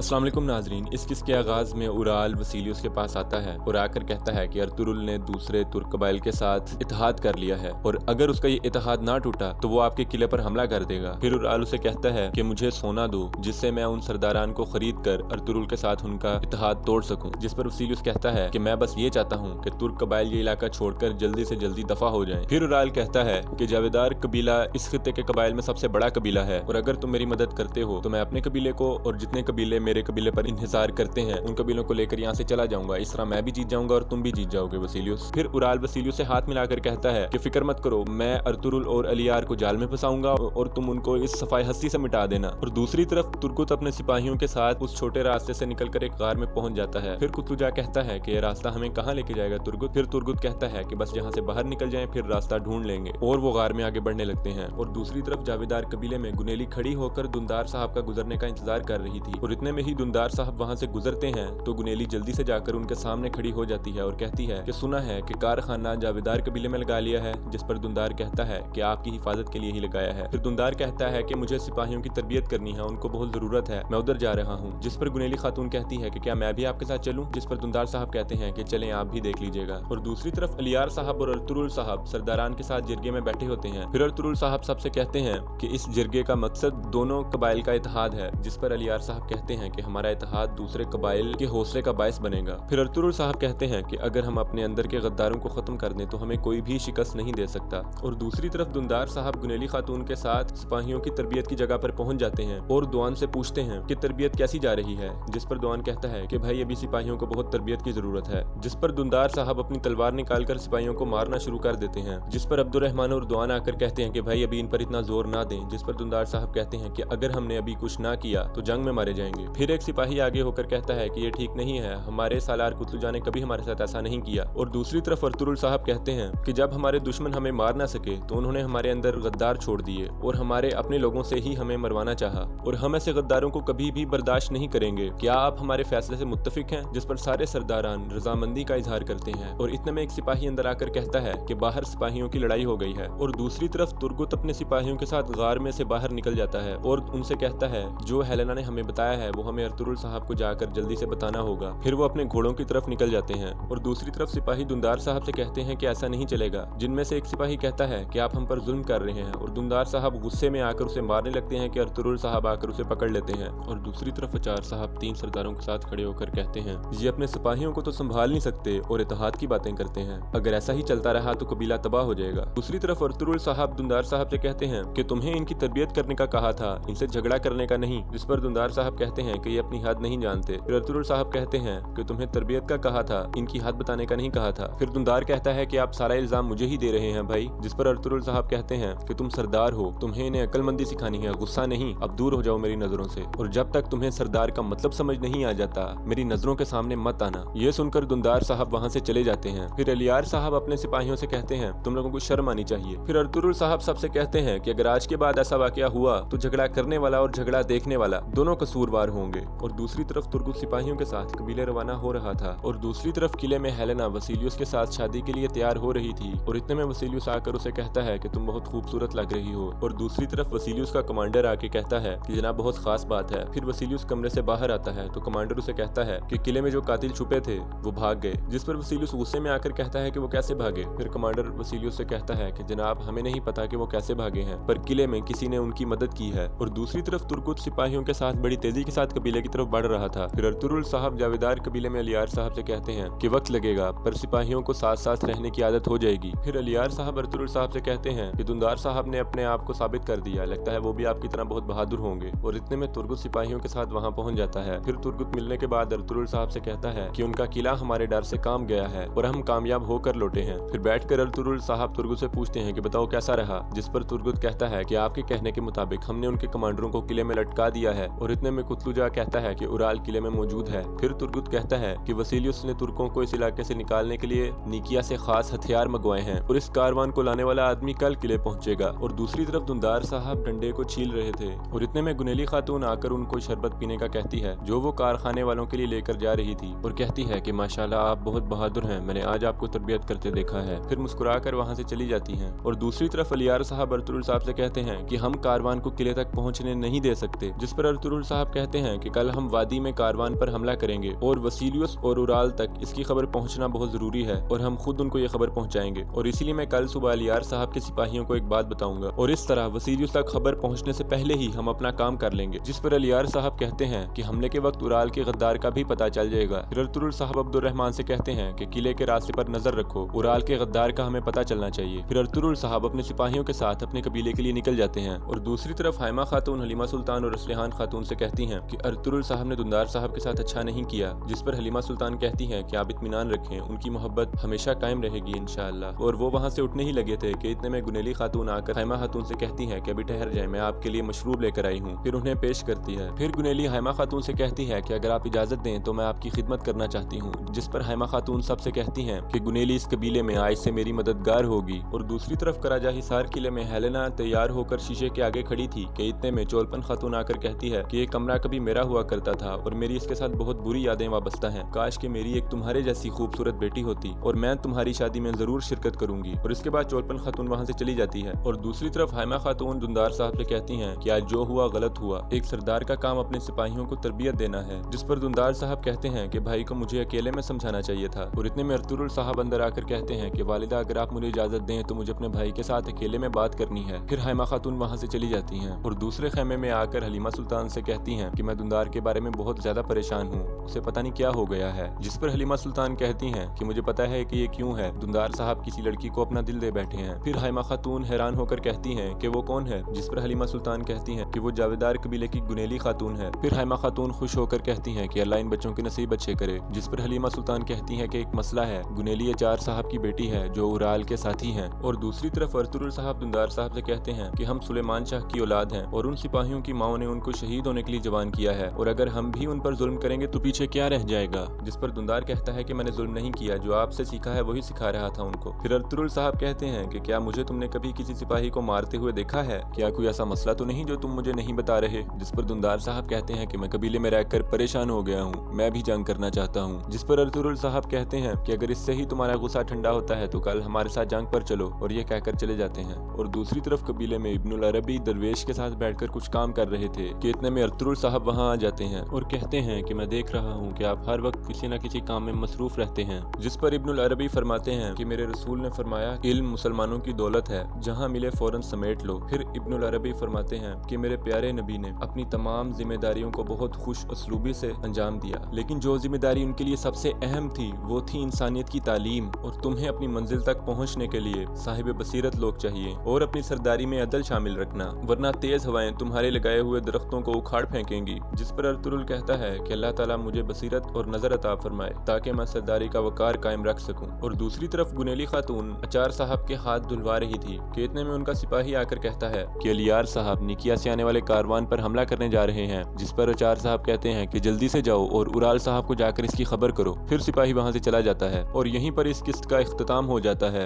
अस्सलाम वालेकुम नाजरीन। इस किस के आगाज में उराल वसीलियुस के पास आता है और आकर कहता है कि अर्तुरुल ने दूसरे तुर्क कबाइल के साथ इत्तेहाद कर लिया है और अगर उसका ये इत्तेहाद ना टूटा तो वो आपके किले पर हमला कर देगा। फिर उराल उसे कहता है कि मुझे सोना दो जिससे मैं उन सरदारान को खरीद कर अर्तुरुल के साथ उनका इत्तेहाद तोड़ सकूं। जिस पर वसीलियुस कहता है कि मैं बस ये चाहता हूँ कि तुर्क कबाइल ये इलाका छोड़कर जल्दी से जल्दी दफा हो जाएं। फिर उराल कहता है कि जावेदार कबीला इस खित्ते के कबाइल में सबसे बड़ा कबीला है और अगर तुम मेरी मदद करते हो तो मैं अपने कबीले को और जितने कबीले मेरे कबीले पर इंतजार करते हैं उन कबीलों को लेकर यहाँ से चला जाऊंगा। इस तरह मैं भी जीत जाऊंगा और तुम भी जीत जाओगे वसीलियुस। फिर उराल वसीलियुस से हाथ मिलाकर कहता है कि फिक्र मत करो, मैं अर्तुरुल और अलियार को जाल में फंसाऊंगा और तुम उनको इस सफाई हस्ती से मिटा देना। और दूसरी तरफ तुर्गुत अपने सिपाहियों के साथ उस छोटे रास्ते से निकलकर एक गार में पहुंच जाता है। फिर कुतुजा कहता है कि यह रास्ता हमें कहाँ लेके जाएगा तुर्गुत। फिर तुर्गुत कहता है कि बस यहाँ से बाहर निकल जाएं, फिर रास्ता ढूंढ लेंगे और वो गार में आगे बढ़ने लगते हैं। और दूसरी तरफ जावेदार कबीले में गुनेली खड़ी होकर दुंदार साहब का गुजरने का इंतजार कर रही थी और इतने में ही दुंदार साहब वहाँ से गुजरते हैं तो गुनेली जल्दी से जाकर उनके सामने खड़ी हो जाती है और कहती है कि सुना है कि कारखाना जावेदार कबीले में लगा लिया है। जिस पर दुंदार कहता है कि आपकी हिफाजत के लिए ही लगाया है। फिर दुंदार कहता है कि मुझे सिपाहियों की तरबियत करनी है, उनको बहुत जरूरत है, मैं उधर जा रहा हूँ। जिस पर गुनेली खातून कहती है कि क्या मैं भी आपके साथ चलूं। जिस पर दुंदार साहब कहते हैं कि चलें, आप भी देख लीजिएगा। और दूसरी तरफ अलियार साहब और अर्तुरुल साहब सरदारान के साथ जिरगे में बैठे होते हैं। फिर अर्तुरुल साहब सबसे कहते हैं कि इस जिरगे का मकसद दोनों कबाइल का इत्तेहाद है। जिस पर अलियार साहब कहते हैं कि हमारा इत्तेहाद दूसरे कबाइल के हौसले का बायस बनेगा। फिर अर्तुरुल साहब कहते हैं कि अगर हम अपने अंदर के गद्दारों को खत्म कर दें तो हमें कोई भी शिकस्त नहीं दे सकता। और दूसरी तरफ दुंदार साहब गुनेली खातून के साथ सिपाहियों की तरबियत की जगह पर पहुंच जाते हैं और दुआन से पूछते हैं कि तरबियत कैसी जा रही है। जिस पर दुआन कहता है कि भाई अभी सिपाहियों को बहुत तरबियत की जरूरत है। जिस पर दुंदार साहब अपनी तलवार निकालकर सिपाहियों को मारना शुरू कर देते हैं। जिस पर अब्दुर्रहमान और दुआन आकर कहते हैं कि भाई अभी इन पर इतना जोर ना दें। जिस पर दुंदार साहब कहते हैं कि अगर हमने अभी कुछ ना किया तो जंग में मारे जाएंगे। फिर एक सिपाही आगे होकर कहता है कि ये ठीक नहीं है, हमारे सालार कुतलुजा ने कभी हमारे साथ ऐसा नहीं किया। और दूसरी तरफ अर्तुरुल साहब कहते हैं कि जब हमारे दुश्मन हमें मार ना सके तो उन्होंने हमारे अंदर गद्दार छोड़ दिए और हमारे अपने लोगों से ही हमें मरवाना चाहा और हम ऐसे गद्दारों को कभी भी बर्दाश्त नहीं करेंगे। क्या आप हमारे फैसले से मुत्तफिक हैं। जिस पर सारे सरदारान रजामंदी का इजहार करते हैं और इतने में एक सिपाही अंदर आकर कहता है कि बाहर सिपाहियों की लड़ाई हो गई है। और दूसरी तरफ तुर्गुत अपने सिपाहियों के साथ गार में से बाहर निकल जाता है और उनसे कहता है जो हेलेना ने हमें बताया है वो हमें अर्तुरुल साहब को जाकर जल्दी से बताना होगा। फिर वो अपने घोड़ों की तरफ निकल जाते हैं। और दूसरी तरफ सिपाही दुंदार साहब से कहते हैं कि ऐसा नहीं चलेगा। जिनमें से एक सिपाही कहता है कि आप हम पर जुल्म कर रहे हैं और दुंदार साहब गुस्से में आकर उसे मारने लगते हैं कि अर्तुरुल साहब आकर उसे पकड़ लेते हैं। और दूसरी तरफ अचार साहब तीन सरदारों के साथ खड़े होकर कहते हैं ये अपने सिपाहियों को तो संभाल नहीं सकते और इत्तेहाद की बातें करते हैं, अगर ऐसा ही चलता रहा तो कबीला तबाह हो जाएगा। दूसरी तरफ अर्तुरुल साहब दुंदार साहब से कहते हैं कि तुम्हें इनकी तरबियत करने का कहा था, इनसे झगड़ा करने का नहीं। जिस पर दुंदार साहब कहते हैं कि ये अपनी हद नहीं जानते। फिर अर्तुरुल साहब कहते हैं कि तुम्हें तरबियत का कहा था, इनकी हद बताने का नहीं कहा था। फिर दुंदार कहता है कि आप सारा इल्जाम मुझे ही दे रहे हैं भाई। जिस पर अर्तुरुल साहब कहते हैं कि तुम सरदार हो, तुम्हें इन्हें अक्लमंदी सिखानी है, गुस्सा नहीं, अब दूर हो जाओ मेरी नजरों से और जब तक तुम्हें सरदार का मतलब समझ नहीं आ जाता मेरी नजरों के सामने मत आना। ये सुनकर दुंदार साहब वहाँ से चले जाते हैं। फिर अलियार साहब अपने सिपाहियों से कहते हैं तुम लोगों को शर्म आनी चाहिए। फिर अर्तुरुल साहब सबसे कहते हैं कि अगर आज के बाद ऐसा वाकया हुआ तो झगड़ा करने वाला और झगड़ा देखने वाला दोनों कसूरवार होंगे। और दूसरी तरफ तुर्गुत सिपाहियों के साथ कबीले रवाना हो रहा था और दूसरी तरफ किले में हेलेना वसीलियुस के साथ शादी के लिए तैयार हो रही थी। और इतने में वसीलियुस आकर उसे कहता है कि तुम बहुत खूबसूरत लग रही हो। और दूसरी तरफ वसीलियुस का कमांडर आके कहता है कि जनाब बहुत खास बात है। फिर वसीलियुस कमरे से बाहर आता है तो कमांडर उसे कहता है कि किले में जो कातिल छुपे थे वो भाग गए। जिस पर वसीलियुस गुस्से में आकर कहता है कि वो कैसे भागे। फिर कमांडर वसीलियुस से कहता है कि जनाब हमें नहीं पता कि वो कैसे भागे हैं, पर किले में किसी ने उनकी मदद की है। और दूसरी तरफ तुर्गुत सिपाहियों के साथ बड़ी तेजी के साथ कबीले की तरफ बढ़ रहा था। फिर अर्तुरुल साहब जावेदार कबीले में अलियार साहब से कहते हैं कि वक्त लगेगा पर सिपाहियों को साथ साथ रहने की आदत हो जाएगी। फिर अलियार साहब अर्तुरुल साहब से कहते हैं कि दुंदार साहब ने अपने आप को साबित कर दिया, लगता है वो भी आपकी तरह बहुत बहादुर होंगे। और इतने में तुर्गुत सिपाहियों के साथ वहाँ पहुँच जाता है। फिर तुर्गुत मिलने के बाद अर्तुरुल साहब से कहता है कि उनका किला हमारे डर से काम गया है और हम कामयाब होकर लौटे हैं। फिर बैठकर अर्तुरुल साहब तुर्गुत से पूछते हैं कि बताओ कैसा रहा। जिस पर तुर्गुत कहता है कि आपके कहने के मुताबिक हमने उनके कमांडरों को किले में लटका दिया है। और इतने में कुतलुजा कहता है कि उराल किले में मौजूद है। फिर तुर्गुत कहता है कि वसीलियुस ने तुर्कों को इस इलाके से निकालने के लिए निकिया से खास हथियार मंगवाए हैं और इस कारवान को लाने वाला आदमी कल किले पहुंचेगा। और दूसरी तरफ दुंदार साहब डंडे को छील रहे थे और इतने में गुनेली खातून आकर उनको शरबत पीने का कहती है जो वो कारखाने वालों के लिए लेकर जा रही थी और कहती है कि माशाल्लाह आप बहुत बहादुर हैं, मैंने आज आपको तरबियत करते देखा है। फिर मुस्कुराकर वहाँ से चली जाती हैं। और दूसरी तरफ अलियार साहब अर्तुरुल साहब से कहते हैं कि हम कारवान को किले तक पहुँचने नहीं दे सकते। जिस पर अर्तुरुल साहब कहते हैं हैं कि कल हम वादी में कारवान पर हमला करेंगे और वसीलियस और उराल तक इसकी खबर पहुंचना बहुत जरूरी है और हम खुद उनको ये खबर पहुंचाएंगे और इसीलिए मैं कल सुबह अलियार साहब के सिपाहियों को एक बात बताऊंगा और इस तरह वसीलियस तक खबर पहुंचने से पहले ही हम अपना काम कर लेंगे। जिस पर अलियार साहब कहते हैं कि हमले के वक्त उराल के गद्दार का भी पता चल जाएगा। फिर अर्तुरुल साहब अब्दुर्रहमान से कहते हैं कि किले के रास्ते पर नजर रखो, उराल के गद्दार का हमें पता चलना चाहिए। फिर अर्तुरुल साहब अपने सिपाहियों के साथ अपने कबीले के लिए निकल जाते हैं और दूसरी तरफ हाइमा खातून, हलीमा सुल्तान और असलिहान खातून से कहती हैं कि अर्तुरुल साहब ने दुंदार साहब के साथ अच्छा नहीं किया। जिस पर हलीमा सुल्तान कहती हैं कि आप इत्मीनान रखें, उनकी मोहब्बत हमेशा कायम रहेगी इंशाअल्लाह। और वो वहाँ से उठने ही लगे थे कि इतने में गुनेली खातून आकर हाइमा खातून से कहती हैं कि अभी ठहर जाए, मैं आपके लिए मशरूब लेकर आई हूँ। फिर उन्हें पेश करती है। फिर गुनेली हाइमा खातून से कहती है कि अगर आप इजाजत दें तो मैं आपकी खिदमत करना चाहती हूँ। जिस पर हाइमा खातून सबसे कहती हैं कि गुनेली इस कबीले में आज से मेरी मददगार होगी। और दूसरी तरफ कराजा हिसार किले में हेलेना तैयार होकर शीशे के आगे खड़ी थी कि इतने में चोलपन खातून आकर कहती है कि ये कमरा कभी मेरा हुआ करता था और मेरी इसके साथ बहुत बुरी यादें वाबस्ता हैं। काश कि मेरी एक तुम्हारे जैसी खूबसूरत बेटी होती और मैं तुम्हारी शादी में जरूर शिरकत करूंगी। और इसके बाद चोलपन खातून वहाँ से चली जाती है। और दूसरी तरफ हाइमा खातून दुंदार साहब से कहती हैं कि आज जो हुआ गलत हुआ, एक सरदार का काम अपने सिपाहियों को तरबियत देना है। जिस पर दुंदार साहब कहते हैं कि भाई को मुझे अकेले में समझाना चाहिए था। और इतने में अर्तुरुल साहब अंदर आकर कहते हैं कि वालिदा अगर आप मुझे इजाजत दें तो मुझे अपने भाई के साथ अकेले में बात करनी है। फिर हाइमा खातून वहाँ से चली जाती हैं और दूसरे खेमे में आकर हलीमा सुल्तान से कहती हैं कि मैं दुंदार के बारे में बहुत ज्यादा परेशान हूँ, उसे पता नहीं क्या हो गया है। जिस पर हलीमा सुल्तान कहती हैं कि मुझे पता है कि ये क्यों है, दुंदार साहब किसी लड़की को अपना दिल दे बैठे हैं। फिर हाइमा खातून हैरान होकर कहती हैं कि वो कौन है। जिस पर हलीमा सुल्तान कहती हैं कि वो जावेदार कबीले की गुनेली खातून है। फिर हाइमा खातून खुश होकर कहती हैं कि अल्लाह इन बच्चों के नसीब अच्छे करे। जिस पर हलीमा सुल्तान कहती हैं कि एक मसला है, गुनेली अचार साहब की बेटी है जो उराल के साथी हैं। और दूसरी तरफ अर्तुरुल साहब दुंदार साहब से कहते हैं कि हम सुलेमान शाह की औलाद हैं और उन सिपाहियों की माओ ने उनको शहीद होने के लिए जवान किया है और अगर हम भी उन पर जुल्म करेंगे तो पीछे क्या रह जाएगा। जिस पर दुंदार कहता है कि मैंने जुल्म नहीं किया, जो आपसे सीखा है वही सिखा रहा था उनको। फिर अर्तुरुल साहब कहते हैं कि क्या मुझे तुमने कभी किसी सिपाही को मारते हुए देखा है, क्या कोई ऐसा मसला तो नहीं जो तुम मुझे नहीं बता रहे। जिस पर दुंदार साहब कहते हैं कि मैं कबीले में रहकर परेशान हो गया हूँ, मैं भी जंग करना चाहता हूँ। जिस पर अर्तुरुल साहब कहते हैं कि अगर इससे ही तुम्हारा गुस्सा ठंडा होता है तो कल हमारे साथ जंग पर चलो, और ये कहकर चले जाते हैं। और दूसरी तरफ कबीले में इब्नुल अरबी दरवेश के साथ बैठकर कुछ काम कर रहे थे कि इतने में अर्तुरुल साहब वहाँ आ जाते हैं और कहते हैं कि मैं देख रहा हूँ कि आप हर वक्त किसी न किसी काम में मसरूफ रहते हैं। जिस पर इब्नुल अरबी फरमाते हैं कि मेरे रसूल ने फरमाया इल्म मुसलमानों की दौलत है, जहाँ मिले फौरन समेट लो। फिर इब्नुल अरबी फरमाते हैं कि मेरे प्यारे नबी ने अपनी तमाम जिम्मेदारियों को बहुत खुश उसलूबी से अंजाम दिया, लेकिन जो जिम्मेदारी उनके लिए सबसे अहम थी वो थी इंसानियत की तालीम। और तुम्हें अपनी मंजिल तक पहुँचने के लिए साहिब बसीरत लोग चाहिए और अपनी सरदारी में अदल शामिल रखना, वरना तेज हवाएं तुम्हारे लगाए हुए दरख्तों को उखाड़ फेंकेंगी। जिस पर अर्तुरुल कहता है कि अल्लाह ताला मुझे बसीरत और नजर अता फरमाए ताकि मैं सरदारी का वकार कायम रख सकूं। और दूसरी तरफ गुनेली खातून अचार साहब के हाथ धुलवा रही थी कि इतने में उनका सिपाही आकर कहता है कि अलियार साहब निकिया से आने वाले कारवान पर हमला करने जा रहे हैं। जिस पर अचार साहब कहते हैं कि जल्दी से जाओ और उराल साहब को जाकर इसकी खबर करो। फिर सिपाही वहाँ से चला जाता है और यहीं पर इस किस्त का इख्तिताम हो जाता है।